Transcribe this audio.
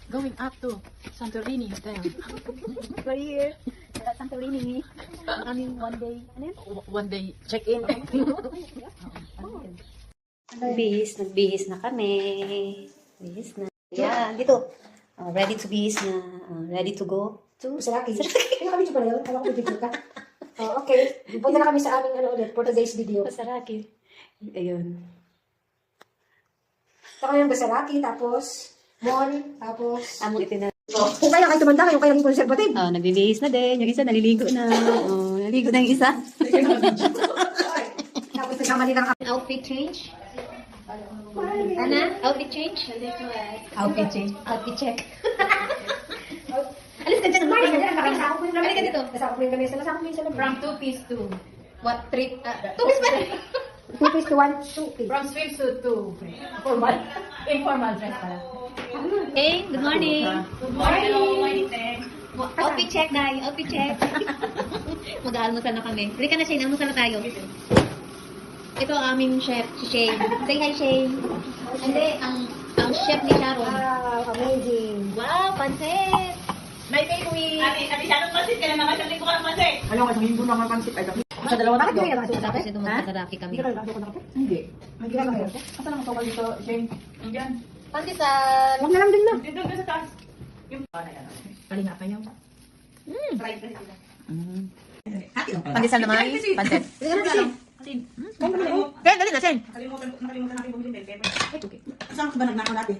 going up to Santorini Hotel. We're here at Santorini. Aming one day. Ano yun? One day check-in. Nagbihis na kami. Bihis na. Yan, dito. Ready to bihis na. Ready to go to Saraki. Kaya kami pala yun. Alam ko video ka. Okay. Punta na kami sa aming ulit for today's video. Saraki. Ayun. Ito kami yung Basaraki, tapos mall, tapos... Among itina. Kung kaya kayo tumanda, yung kaya naging conservative. Nagbibihis na din. Yung isa naliligo na. Naliligo na yung isa. Tapos kasama din ang Outfit change. Ana? Outfit change? Outfit change. Outfit check. Alis ka dyan. Nakasakop mo yung Halika dito. Nasakop mo yung gamesa. Nasakop mo yung salamin. From 2 piece to what 3 2 piece ba? 2 piece to 1, 2 piece. from swimsuit to formal informal dress pala. Hey, good morning. Good morning. Outfit check, guys. Outfit check. Mag-aalmusal na kami. Halika na, Shane. Almusal na tayo. Ito ang aming chef, si Shane. Say hi, Shane. Hindi, ang chef ni Sharon. Wow, amazing. Wow, pansit. May takeaway. Ate Sharon pansit ka na mga sabi ko lang pansit. Alam ko, hindi mo naman pansit. Sa dalawa Bakit na hindi ka nakasuot? Tapos ito magkakaraki kami. Hindi ka nakasuot na kape? Hindi. May ginagawa kayo? Asa lang tawag dito, Shane? Andiyan. Pantisan. Huwag na lang din na. Dito sa taas. Yung palinga pa yun. Pantisan naman. Pansit. Kaya dali na, Shane. Nakalimutan natin bumili ng paper. Saan ka ba nagnakaw natin?